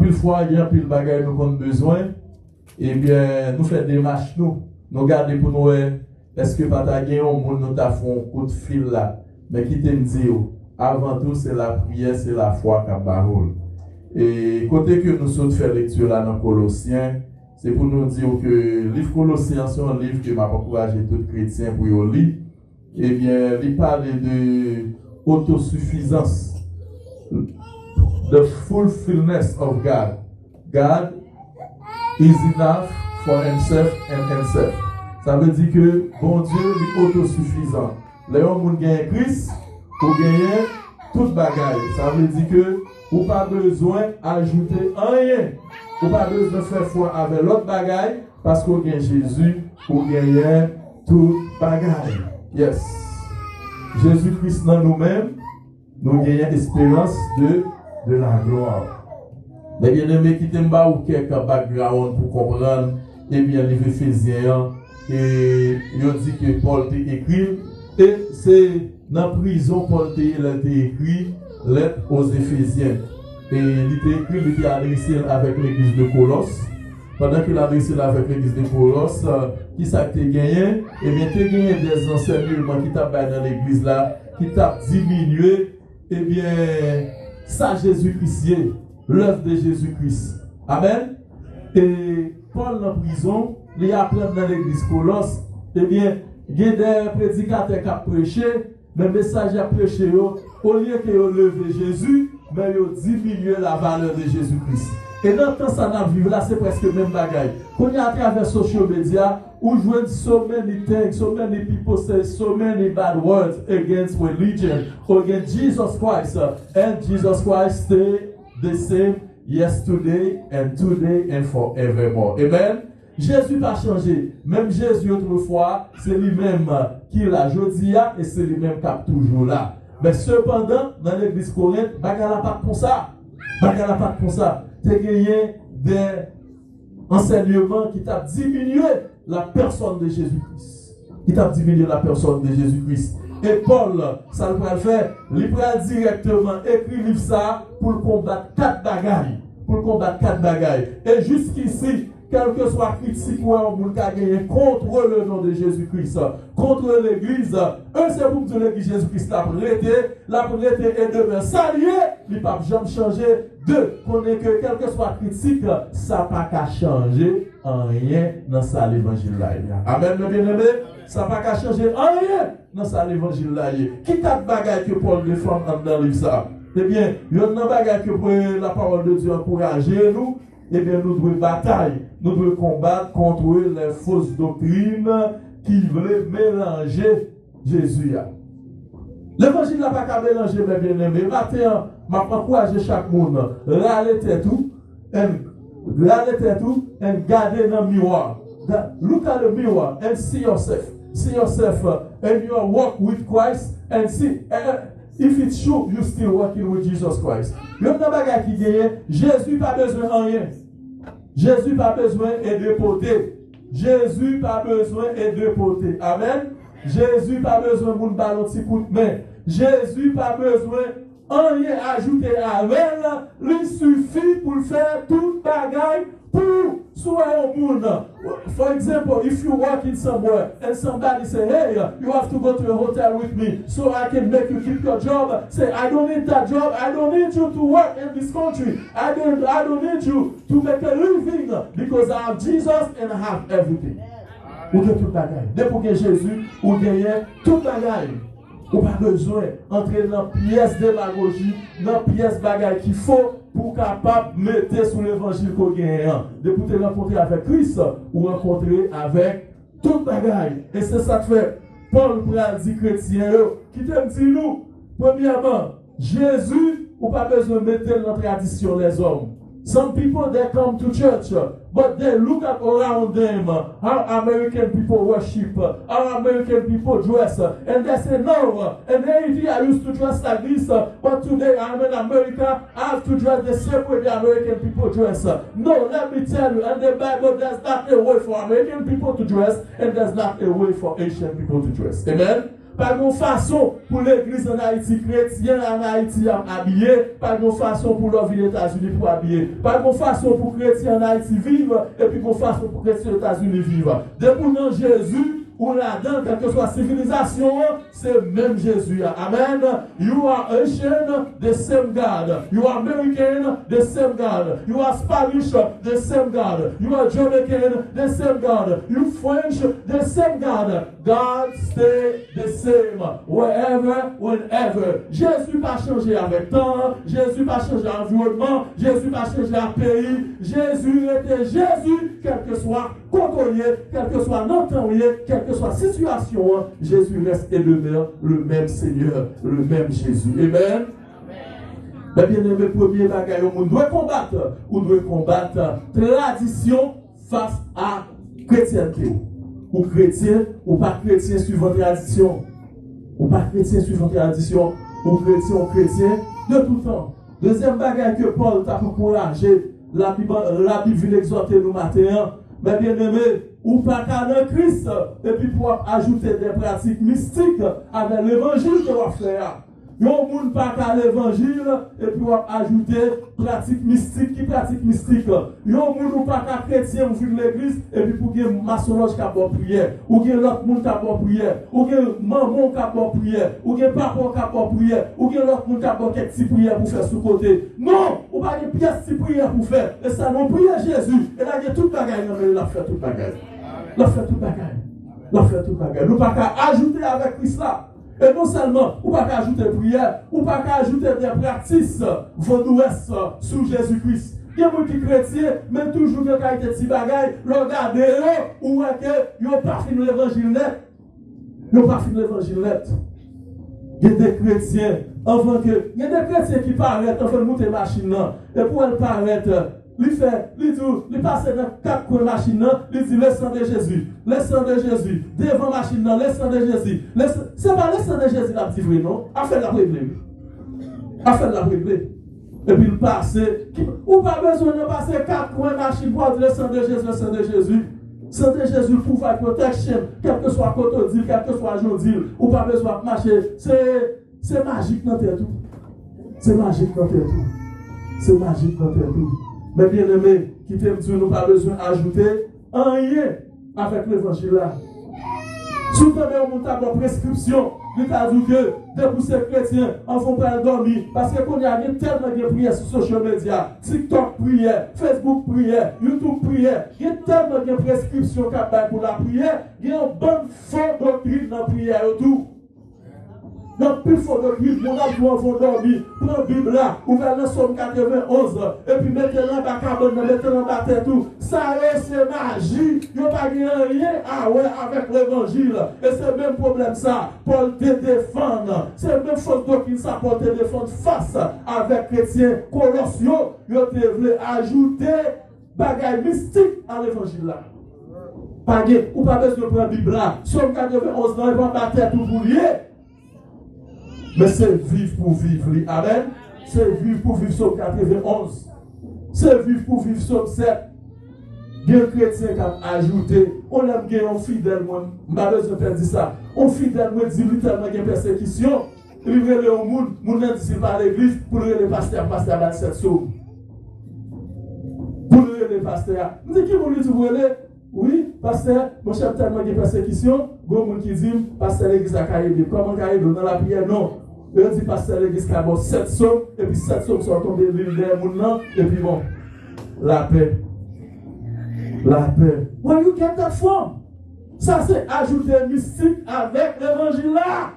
pile fois, il y a pile bagaille nous avons besoin. Eh bien, nous faisons des marches, nous gardons pour nous, est-ce que pas ta gain, on nous t'a fait un coup de fil là. Mais qui te dit, avant tout, c'est la prière, c'est la foi qui a parole. Et côté que nous sommes fait lecture là dans Colossiens, c'est pour nous dire que le livre Colossiens, c'est un livre que m'a encouragé tout chrétien pour y lire. Eh bien, il parle de autosuffisance. The fulfillment of God. God is enough for himself and himself. Ça veut dire que bon Dieu est autosuffisant. Les hommes qui gagnent Christ, pour gagner toute bagaille. Ça veut dire que vous n'avez pas besoin d'ajouter rien. Vous n'avez pas besoin de faire foi avec l'autre bagaille parce que vous gagnez Jésus pour gagner toute bagaille. Yes. Jésus-Christ dans nous-mêmes, nous gagnons espérance de la gloire. Mais bien aimé, qui t'aime pas ou quelques background pour comprendre, eh bien, les Éphésiens, et il dit que Paul t'a écrit, et c'est dans la prison, Paul t'a écrit lettre aux Éphésiens. Et il t'a écrit, il t'a adressé avec l'église de Colosse. Pendant qu'il a adressé avec l'église de Colosse, qui ça t'a gagné? Eh bien, t'as gagné des enseignements qui t'a fait dans l'église là, qui t'a diminué. Eh bien, ça Jésus-Christ, l'œuvre de Jésus-Christ. Amen. Et Paul en prison, il apprend dans l'église Colosse, eh bien, il y a des prédicateurs qui ont prêché, mais le message a prêché, au lieu qu'ils ont levé Jésus, mais ils ont diminué la valeur de Jésus-Christ. Et dans le temps, ça n'a vu là, c'est presque le même bagaille. Quand il y a à travers les social media, où jouent so many things, so many people say so many bad words against religion, against Jesus Christ. And Jesus Christ stay the same yesterday and today and forevermore. Amen. Jésus n'a pas changé. Même Jésus autrefois, c'est lui-même qui l'a aujourd'hui et c'est lui-même qui est toujours là. Mais cependant, dans l'église Corinthe, bagarre n'a pas comme ça. Bagarre n'a pas comme ça. Tu as gagné des enseignements qui t'a diminué la personne de Jésus-Christ. Qui t'a diminué la personne de Jésus-Christ. Et Paul, ça le va faire, il prend directement écrire ça pour combattre 4 bagailles. Pour combattre 4 bagailles. Et jusqu'ici, quel que soit critique ou un monde qui a gagné contre le nom de Jésus-Christ, contre l'Église, c'est pour dire que Jésus-Christ l'a prêté et demain salué, il ne peut pas jamais changer. 2, qu'on est que quel que soit critique, ça n'a pas qu'à changer rien dans ça l'évangile là. Amen, mes bien-aimés, ça n'a pas qu'à changer rien dans ça l'évangile là. Qui t'a de bagaille que Paul défend dans le livre ça? Eh bien, il y a une bagaille que pour la parole de Dieu encourager nous. Eh bien, nous devons batailler, nous devons combattre contre les fausses doctrines qui veulent mélanger Jésus. L'évangile n'a pas qu'à mélanger, mes bien-aimés. Maintenant, je m'encourage chaque monde, râler tout, et garder dans le miroir. Look at the mirror and see yourself. See yourself and you walk with Christ and see. If it's true, you still working with Jesus Christ. Le bagage qui gagne, Jésus pas besoin de rien. Jésus pas besoin de poter. Jésus pas besoin de poter. Amen. Jésus pas besoin de ballon petit coup de main. Jésus pas besoin rien ajouter avec elle. Il suffit pour faire tout bagage pour soigner au monde. For example, if you work in somewhere and somebody say, hey, you have to go to a hotel with me so I can make you keep your job. Say, I don't need that job. I don't need you to work in this country. I don't need you to make a living because I have Jesus and I have everything. Ou de tout bagaille. Depuis que Jésus, ou gagne tout bagaille. Ou pas besoin d'entrer dans la pièce démagogie, dans la pièce bagaille qu'il faut pour capable mettre sur l'évangile qu'on gagne. Depuis que tu rencontrer avec Christ ou rencontrer avec tout bagaille. Et c'est ça que fait Paul pour dire chrétien qui te dit nous, premièrement, Jésus, ou pas besoin de mettre dans la tradition les hommes. Some people they come to church, but they look at around them how American people worship, how American people dress, and they say no. And Haiti I used to dress like this, but today I'm in America, I have to dress the same way the American people dress. No, let me tell you, in the Bible there's not a way for American people to dress, and there's not a way for Asian people to dress. Amen. Pas de façon pour l'église en Haïti, chrétien en Haïti habillé, pas de façon pour leur vie aux États-Unis pour habiller, pas de façon pour chrétien en Haïti vivre, et puis de façon pour chrétien aux États-Unis vivre. Depuis dans Jésus, ou là-dedans, quelle que soit la civilisation, c'est même Jésus. Amen. You are Asian, the same God. You are American, the same God. You are Spanish, the same God. You are Jamaican, the same God. You French, the same God. God stay the same. Wherever, whenever. Jésus pas changé avec temps. Jésus pas changé environnement. Jésus pas changé un pays. Jésus était Jésus, quel que soit côté, quel que soit notre temps, quelle que soit la situation, Jésus reste et demeure le même Seigneur, le même Jésus. Amen. Mais bien aimé, premier bagage, on doit combattre tradition face à chrétienté. Ou chrétien, ou pas chrétien suivant tradition. Ou pas chrétien suivant tradition. Ou chrétien de tout temps. Deuxième bagage que Paul t'a encouragé, la Bible vient exhorter nous matin. Mais bien aimé, ou pas qu'à Christ, et puis pour ajouter des pratiques mystiques avec l'évangile que vous faites. Yon moun pas qu'à l'évangile, et puis pour ajouter pratiques mystiques, qui pratiques mystiques. Yon moun ou pas qu'à chrétien, vous venez l'église, et puis pour que maçonage qui a bon prière, ou que l'autre moun qui a bon prière, ou que maman qui a bon prière, ou que papa qui a bon prière, ou que l'autre moun qui a bon quelques petites prières pour faire sous côté. Non, ou pas de pièces de prière pour faire. Et ça, non, prière Jésus. Et là, il y a tout bagaille, mais il a fait tout bagaille. Il a fait tout bagaille. Il a fait tout bagaille. Nous pas qu'à ajouter avec Christ là. Et non seulement, ou pas qu'à ajouter prière, ou pas qu'à ajouter des pratiques vaudouesses sous Jésus-Christ. Il y a des chrétiens, mais toujours que quand il y a des bagailles, regardez-le, ou est-ce qu'ils n'ont pas fini l'évangile net. Ils n'ont pas fini l'évangile net. Il y a des chrétiens, enfin que, il y a des chrétiens qui paraissent, enfin, monter machine, et pour elles paraître, il passe dans 4 coins de machine, il dit le sang de Jésus, le sang de Jésus, devant machine, le sang de Jésus. C'est pas le sang de Jésus la petite vraie, non? Affaire la réglée. Affaire la réglée. Et puis il passe, ou pas besoin de passer 4 coins de machine pour dire le sang de Jésus, le sang de Jésus. Sang de Jésus pour faire protection, quel que soit côté, quel que soit jour, ou pas besoin de marcher. C'est magique dans tes tout. C'est magique dans tes tout. C'est magique dans tes tout. Mais bien aimé, qui t'aime Dieu, nous pas besoin d'ajouter rien avec l'évangile là. Si vous avez une prescription, il a dit que depuis ces chrétiens, on ne faut pas dormir. Parce qu'on y a tellement de prières sur social media, TikTok prière, Facebook prière, YouTube prière. Il y a tellement de prescriptions pour la prière. Il y a une bonne forme de doctrine dans la prière et tout. Donc, plus fort de Christ, mon âme doit dormir. Prends la Bible là, ouvrez le Somme 91, et puis mettez-le dans la cabane, mettez-le dans la tête tout. Ça c'est magie. Il n'y a pas rien avec l'évangile. Et c'est le même problème ça. Paul te défend. C'est le même chose doctrine ça, Paul te défend face avec chrétiens Colossiens. Il voulu ajouter bagaille mystique à l'évangile là. Ou pas besoin de prendre la Bible là. Somme 91, dans le vent de la tête, vous vouliez. Mais c'est vivre pour vivre. Amen. C'est vivre pour vivre Somme 91. C'est vivre pour vivre Somme 7. Il y a un chrétien qui a ajouté. On aime bien un fidèle. Malheureusement, je dis ça. Un fidèle me dit tellement qu'il y a persécution. Il veut aller au monde. Mon dit par l'église pour le pasteur dans cette somme. Pour le pasteur. Je dis qui vous lui dit oui, pasteur, mon chef tellement de persécution, il qui dit, pasteur l'église a caillé. Comment caillé dans la prière? Non. Il dit, pasteur l'église a 7 sommes, et puis 7 sommes sont tombées l'île des mounons, et puis bon, la paix. La paix. When you get that from? Ça c'est ajouter mystique avec l'évangile là.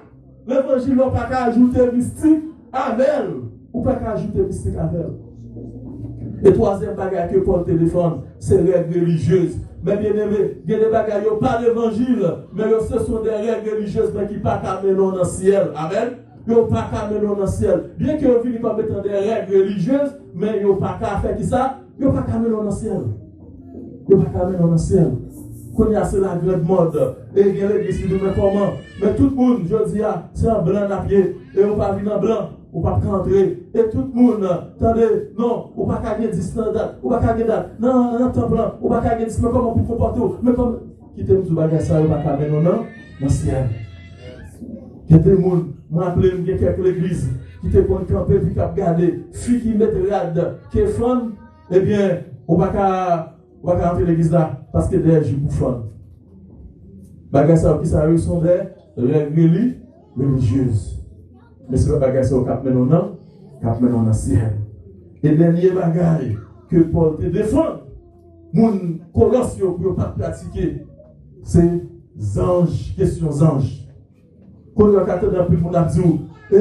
L'évangile n'a pas qu'à ajouter mystique avec elle. Ou pas qu'à ajouter mystique avec elle. Et troisième bagage que Paul téléphone, c'est règles religieuses. Mais bien aimé, il y a des bagailles, pas l'évangile, mais ce sont des règles religieuses qui ne sont pas amenées dans le ciel. Amen. Ils ne sont pas amenées dans le ciel. Bien qu'ils viennent comme étant des règles religieuses, mais ils ne sont pas faire qui ça? Ils ne sont pas amenées dans le ciel. Ils ne sont pas amenées dans le ciel. Quand il y a c'est la grande mode, et il y a l'église qui dit mais comment? Mais tout le monde, je dis, c'est un blanc à pied, et on ne pas venir en blanc. Ou pas rentrer. Et tout le monde, attendez, non, ou pas gagner 10 standards, ou pas gagner date. Non, non, temps blanc, ou pas gagner 10, mais comment vous comporter? Mais comme, quittez-nous du bagage, ça, ou pas gagner, non, non, ciel. Il y a des gens, je me rappelle, il y a quelques églises qui te font camper puis qui ont gardé, filles qui mettent rad, qui est femme, eh bien, on va pas rentrer l'église là parce que des gens bouffonnent. Bagay ça qui ça sont des règles religieuses. Mais c'est pas bagay ça au cap maintenant non, cap maintenant dans ciel. Et dernier bagay que Paul te défend, mon Colossiens pour pas pratiquer, c'est anges, question anges. Quand on a un peu mon abdou, il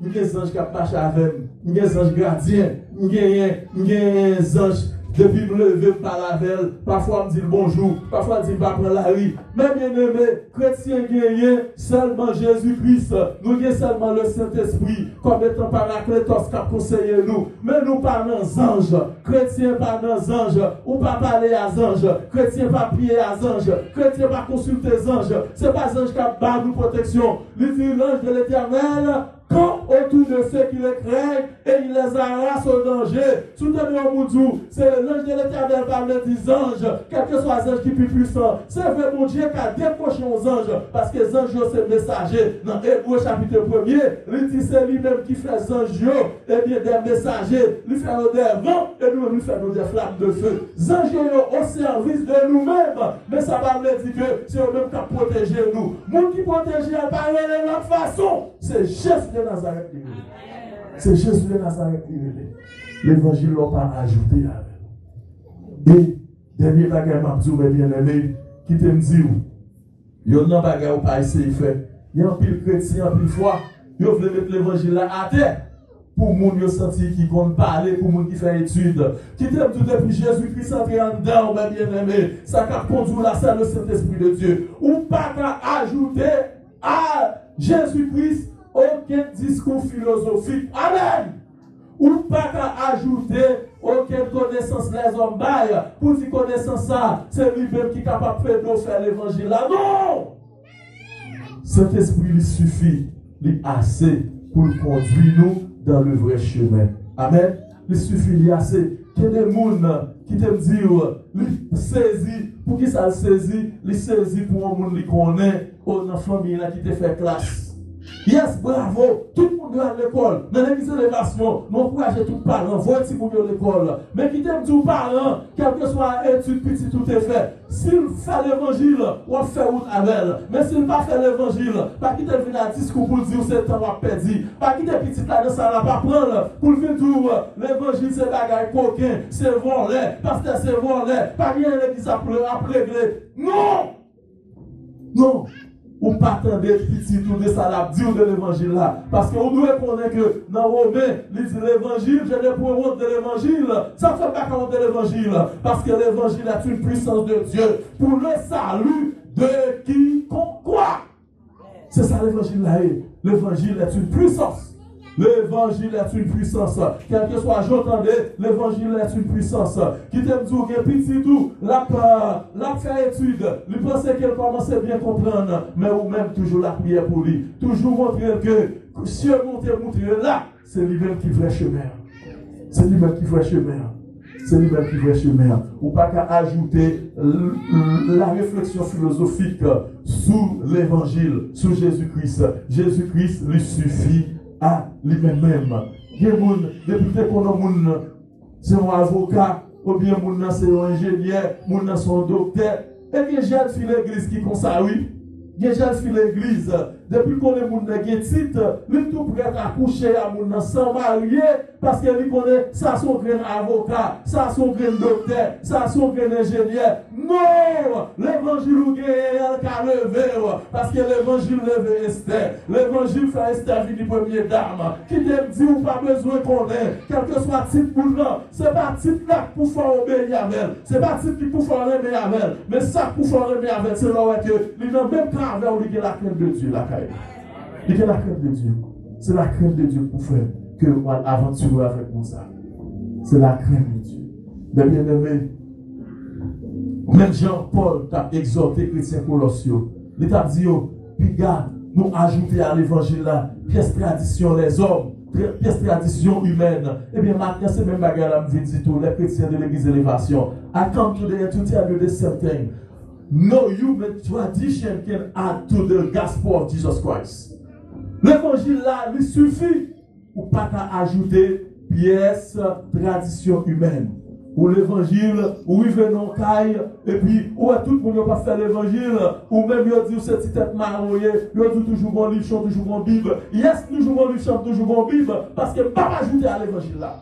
y a des anges qui marchent avec, il y a des anges gardiens, il y a des anges depuis me lever par la veille, parfois me dire bonjour, parfois dire pas prendre la rue. Mais bien aimé, chrétien guerrier, seulement Jésus-Christ, nous avons seulement le Saint-Esprit, comme étant paraclétos qui a conseillé nous. Mais nous parlons aux anges, chrétien parlons aux anges, ou pas parler aux anges, chrétien pas prier aux anges, chrétien pas consulter les anges. Ce n'est pas les anges qui ont nous protection. Il dit l'ange de l'Éternel, quand autour de ceux qui les craignent et il les arrache au danger. Soutenez au Moudou, c'est l'ange de l'Éternel parle des anges, quel que soit les anges qui sont plus puissants. C'est vrai, mon Dieu, qui a décroché aux anges, parce que les anges, c'est messagers. Dans Hébreu chapitre 1er, il dit c'est lui-même qui fait les anges, et bien des messagers, lui fait des vents, et nous, lui faisons des flammes de feu. Les anges au service de nous-mêmes, mais ça va me dire que c'est eux-mêmes qui protègent nous. Nous qui protègent, par de notre façon, c'est Jésus de Nazareth. C'est Jésus de Nazareth. L'évangile n'a pas ajouté avec. Et, dernier bagage, ma bien-aimé, qui te me dit, il y a un bagage où pas essayer de faire. Il y a un pile chrétien, un pile foi, il veut mettre l'évangile là à terre. Pour les gens qui sentent qui comptent parler, pour les gens qui font études, qui t'aiment tout depuis Jésus-Christ entré en dedans, bien-aimé, ça a conduit là, c'est le Saint-Esprit de Dieu. Ou pas qu'à ajouter à Jésus-Christ aucun discours philosophique. Amen. Ou pas qu'à ajouter aucune connaissance les hommes baillent. Pour dire connaissance ça, c'est lui-même qui est capable de faire l'évangile là. Non! Cet esprit il suffit, il est assez pour conduire nous dans le vrai chemin. Amen. Il suffit, il est assez. Il y a des gens qui te disent, il saisit, pour qui ça le saisit? Il saisit pour un monde qui connaît, une famille qui te fait classe. Yes, bravo, tout le monde à l'école. Dans l'église d'élévation, nous encourageons tous les parents, voyez si vous à l'école. Mais qui t'aime tous les parents, quel que soit l'étude, petit, tout est fait. S'il fait l'évangile, on fait route avec elle. Mais s'il ne fait pas l'évangile, pas qu'il te vienne à discours pour dire c'est le temps à perdre. Pas qu'il te petit là, ça n'a pas prendre. Pour le dire l'évangile, c'est bagaille coquin, c'est volé, pasteur, c'est volé. Pas qu'il y ait une église à régler. Non! Non! Ou pas attendre petit tout de ça la dire de l'évangile là. Parce qu'on doit connaître que dans Romain, il dit l'évangile, je n'ai point honte de l'évangile. Ça ne fait pas honte de l'évangile. Parce que l'évangile est une puissance de Dieu pour le salut de quiconque croit. C'est ça l'évangile là. L'évangile est une puissance. L'évangile est une puissance. Quel que soit j'entendais, l'évangile est une puissance. Qui t'aime dire que petit tout, la fait étude, lui pensait qu'elle commençait à bien comprendre, mais ou même toujours la prière pour lui. Toujours montrer que si on monte là, c'est lui-même qui fait chemin. C'est lui-même qui fait chemin. C'est lui-même qui fait chemin. Ou pas qu'à ajouter la réflexion philosophique sous l'évangile, sous Jésus-Christ. Jésus-Christ lui suffit à lui-même. Il y a des gens, depuis qu'on a c'est un avocat, ou bien c'est un ingénieur, c'est un docteur. Et bien, j'ai fait l'église qui comme ça, oui. J'ai fait l'église. Depuis qu'on est moun de titre, lui tout prêt à coucher à moun sans marier, parce qu'il connaît ça son grand avocat, ça son grand docteur, ça son grand ingénieur. Non! L'évangile ou gagne qu'à lever, parce que l'évangile leve Esther. L'évangile fait Esther vie première dame. Qui te dit ou pas besoin qu'on ait, quel que soit titre pour nous, c'est pas titre là pour faire obéir avec elle. C'est pas titre qui pour faire aimer avec elle. Mais ça pour faire aimer avec elle, c'est là que il n'a même pas avec lui la crainte de Dieu là. Et que la crainte de Dieu, c'est la crainte de Dieu pour faire que nous aventurer avec nous ça. C'est la crainte de Dieu. Mais bien aimé, même Jean-Paul t'a exhorté les chrétiens colossiens. Il t'a dit, puis garde, nous ajouter à l'évangile là, pièce tradition les hommes, pièce tradition humaine. Eh bien maintenant, c'est même bagarre à me dire tout, les chrétiens de l'église d'élévation. I come today to tell you the same thing. no human tradition can add to the gospel of Jesus Christ. L'évangile là, il suffit ou pas qu'à ajouter pièce tradition humaine. Ou l'évangile, ou il vient dans caille, et puis, ou tout le monde n'a pas fait l'évangile, ou même il dit, c'est petit tête maroyé, il dit toujours bon livre, chante toujours bon Bible. Yes, toujours bon livre, chante toujours bon Bible, parce que pas ajouter à l'évangile là.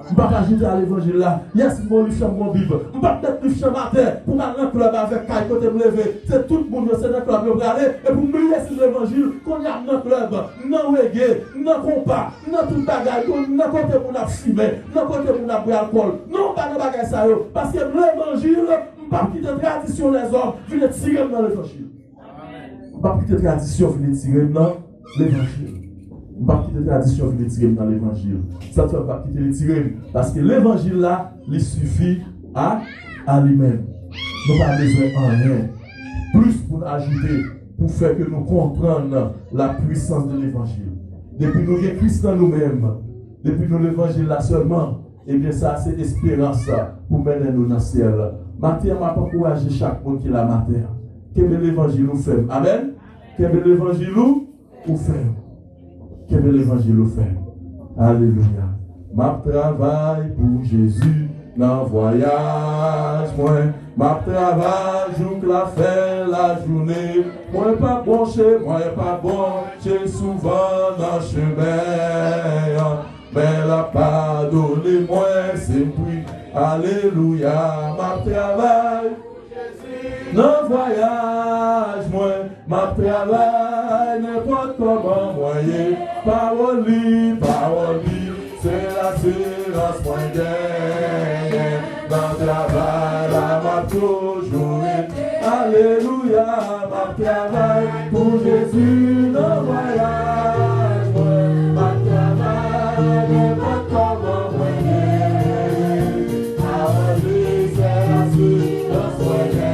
Je ne vais pas ajouter à l'évangile là. Yes, mon livre, chante mon Bible. Je ne vais pas peut-être livre, chante matin, pour aller dans le club avec caille, côté me lever. C'est tout le monde, c'est dans le club, je vais aller, et pour me laisser l'évangile, qu'on y a dans le club, dans le reggae, dans le compas, dans tout le bagage, dans côté où on a fumé, dans côté où on a pris alcool. Non, pas de bagage ça, parce que l'évangile, je ne vais pas quitter la tradition des hommes, je vais tirer dans l'évangile. Je ne vais pas quitter la tradition, je vais tirer dans l'évangile. On ne va pas quitter la tradition de tirer dans l'évangile. Ça ne va pas quitter le tirer. Parce que l'évangile là, il suffit à lui-même. Nous n'avons pas besoin de rien. Plus pour ajouter, pour faire que nous comprenions la puissance de l'évangile. Depuis nous sommes Christ dans nous-mêmes, depuis nous l'évangile là seulement, et bien ça c'est l'espérance pour mener nous dans le ciel. Matin, m'a encouragé chaque monde qui est là matin. Quel est l'évangile nous fait? Amen. Quel est l'évangile nous fait? Quel est l'évangile nous fait? Alléluia. Ma travail pour Jésus dans voyage, ma travail joue que la fait la journée. Moi pas bon chez moi, pas bon chez souvent dans le chemin. Mais la pardonne moi, c'est puis alléluia. Ma travail non voyage, ma travail n'importe comment moyen. Parole, c'est l'assurance moyenne. Dans le travail, la m'a toujours été. Alléluia, ma travail pour Jésus dans voyage, ma travail n'importe comment moyen. Parole, c'est l'assurance moyenne.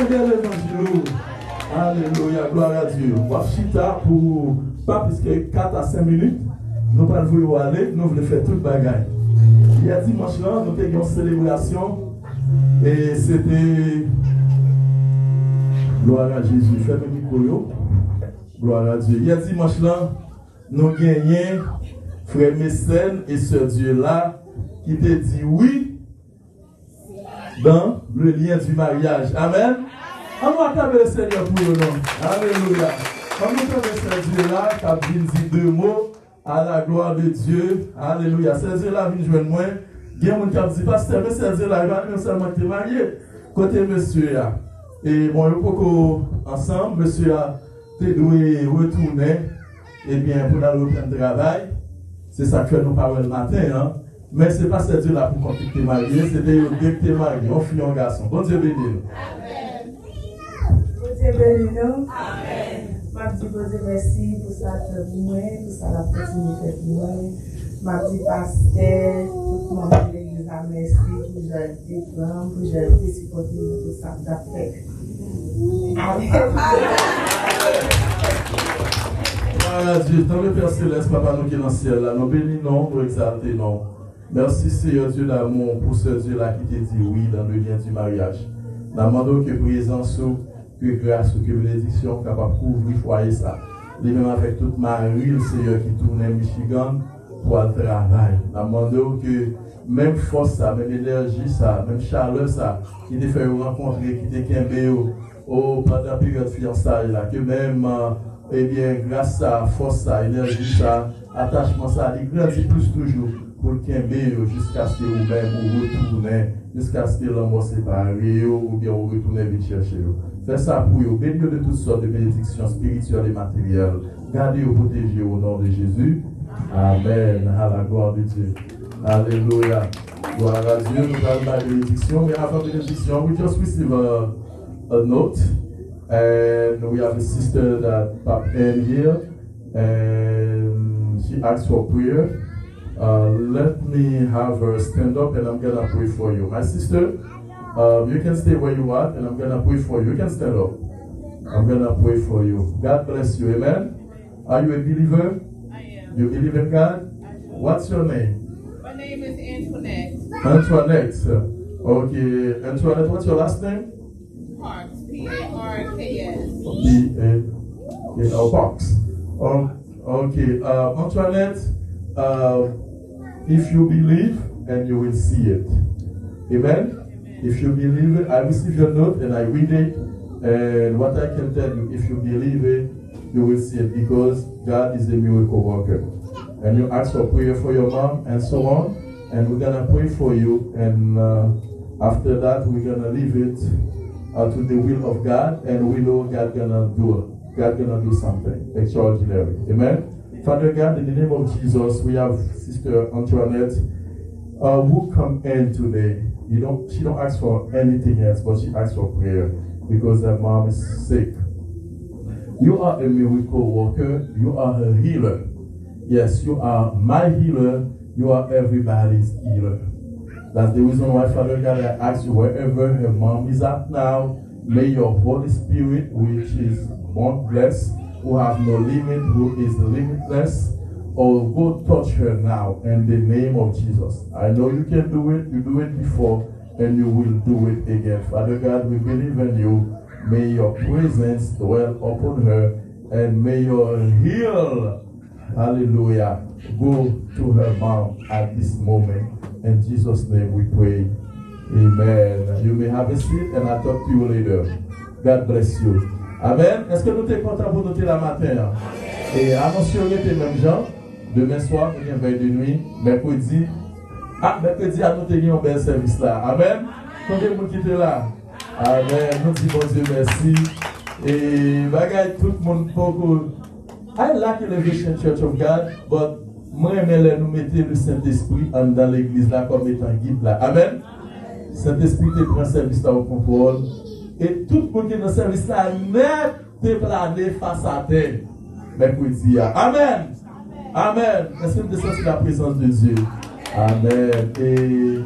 Regardez l'évangile. Alléluia, gloire à Dieu. Wafchita pour pas plus que 4 à 5 minutes. Nous ne voulons pas aller, nous voulons faire toute bagaille. Il y a dimanche là, nous avons une célébration. Et c'était. Gloire à Jésus. Faites le micro. Gloire à Dieu. Il y a dimanche là, nous gagnons frère Mécène et sœur Dieu là qui te dit oui dans le lien du mariage. Amen. On va acclamer le Seigneur pour nous. Alléluia. On va acclamer ce Dieu là qui a dit 2 mots à la gloire de Dieu. Alléluia. Ce Dieu là vient joindre moi. Il y a un qui a dit pasteur, mais ce Dieu là il va même seulement te marier. Côté monsieur là. Et bon, il ensemble, monsieur a dû retourner. Eh bien, pour aller reprendre le travail. C'est ça que nous parlons le matin. Hein? Mais ce n'est pas ce Dieu là pour qu'on te marier, c'était le Dieu qui te marié. On fuit un garçon. Bon Dieu béni nous. Amen. Bon Dieu béni nous. Amen. Je dis merci pour ça que vous m'avez, pour ça la opportunité que vous m'avez. Je dis pasteur, tout le monde de l'église, merci pour j'ai été plan, pour j'ai été supporté de tout ça que vous avez fait. Amen. Gloire à Dieu, dans le Père Céleste, Papa, nous qui est dans le ciel, là, nous bénissons, nous exaltons. Merci Seigneur Dieu d'amour pour ce Dieu-là qui te dit oui dans le lien du mariage. Nous demandons que présence, que grâce, que bénédiction capable de couvrir le foyer ça. Les mêmes avec toute Marie, le Seigneur qui tourne à Michigan pour le travail. Nous demandons que même force ça, même énergie ça, même chaleur ça, qui te fait rencontrer, qui te kembe pendant la période de fiançailles là, que même eh bien, grâce à force, ça, énergie, ça, attachement, ça, il grandit plus toujours pour le kembe jusqu'à ce que vous-même vous retournez, jusqu'à ce que l'homme sépare ou bien vous retournez vite chercher. Faites ça pour vous, bénir de toutes sortes de bénédictions spirituelles et matérielles. Gardez ou protégez au nom de Jésus. Amen. À la gloire de Dieu. Alléluia. Gloire à Dieu. Nous allons la bénédiction. Mais avant la bénédiction, we just receive a note. And we have a sister that popped in here, and she asked for prayer. Let me have her stand up, and I'm gonna pray for you. My sister, you can stay where you are, and I'm gonna pray for you. You can stand up. I'm gonna pray for you. God bless you. Amen. Are you a believer? I am. You believe in God? What's your name? My name is Antoinette Antoinette. Okay, Antoinette. What's your last name? Parks. P-A-R-K-S. Box. Okay, Antoinette, if you believe, and you will see it. Amen? If you believe it, I receive your note and I read it. And what I can tell you, if you believe it, you will see it because God is a miracle worker. And you ask for prayer for your mom and so on. And we're going to pray for you. And after that, we're going to leave it to the will of God, and we know God's gonna do it. God's gonna do something extraordinary. Amen. Father God, in the name of Jesus, we have Sister Antoinette who come in today. She don't ask for anything else, but she asks for prayer because her mom is sick. You are a miracle worker. You are a healer. Yes, you are my healer. You are everybody's healer. That's the reason why, Father God, I ask you wherever her mom is at now, may your Holy Spirit, which is boundless, who has no limit, who is limitless, or go touch her now in the name of Jesus. I know you can do it. You do it before, and you will do it again. Father God, we believe in you. May your presence dwell upon her, and may your heal, hallelujah, go to her mom at this moment. In Jesus' name we pray. Amen. You may have a seat and I'll talk to you later. God bless you. Amen. Est-ce que nous sommes contents pour noter la matin? Et attention, les mêmes gens. Demain soir, nous avons veille de nuit. Mercredi, à nous avons un bel service là. Amen. Combien de monde qui est là? Amen. Nous disons bon Dieu merci. Et bagaille tout le monde beaucoup. I like Elevation Church of God, but moi, nous mettons le Saint-Esprit dans l'église là comme étant guide là. Amen. Saint-Esprit te prend service là au contrôle. Et tout le monde qui est dans le service là n'est pas plané face à terre. Mercredi. Amen. Amen. Est-ce que nous descendons la présence de Dieu? Amen. Et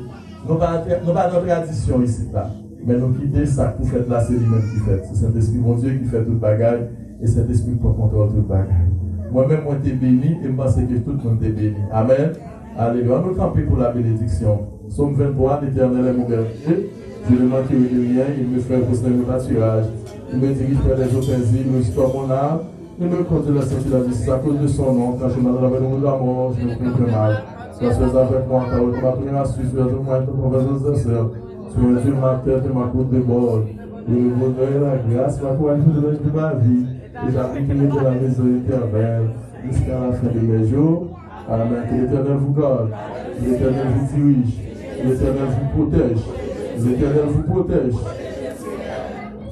nous avons notre tradition ici là. Mais nous quitter ça pour faire là, c'est lui-même qui fait. C'est Saint-Esprit, mon Dieu, qui fait toute bagaille. Et Saint-Esprit prend contrôle toute bagaille. Moi-même, moi, t'ai béni et je pense que tout le monde t'est béni. Amen. Alléluia. Nous camper pour la bénédiction. Somme 23, l'Éternel est mon berger. Je ne manquerai de rien. Il me fait reposer dans le pâturage. Il me dirige vers les eaux paisibles. Il me restaure mon âme. Il me conduit la sortie de la vie. À cause de son nom, quand je m'en vais dans le mort, je ne crains plus mal. Sois avec moi, car tu m'as pris la suite, vers moi, ton conversion de sœur. Tu me dis ma tête et ma côte de bord. Le bonheur et la grâce, ma courage de ma vie. Et j'applique de la maison éternelle jusqu'à la fin de mes jours. Amen. Que l'Éternel vous garde. Que l'Éternel vous dirige. Que l'Éternel vous protège. Que l'Éternel vous protège.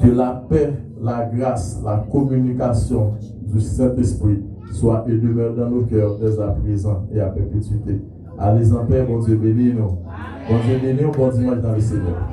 Que la paix, la grâce, la communication du Saint-Esprit soit et demeure dans nos cœurs dès à présent et à perpétuité. Allez en paix, bon Dieu béni nous. Bon Dieu béni, bon dimanche dans le Seigneur.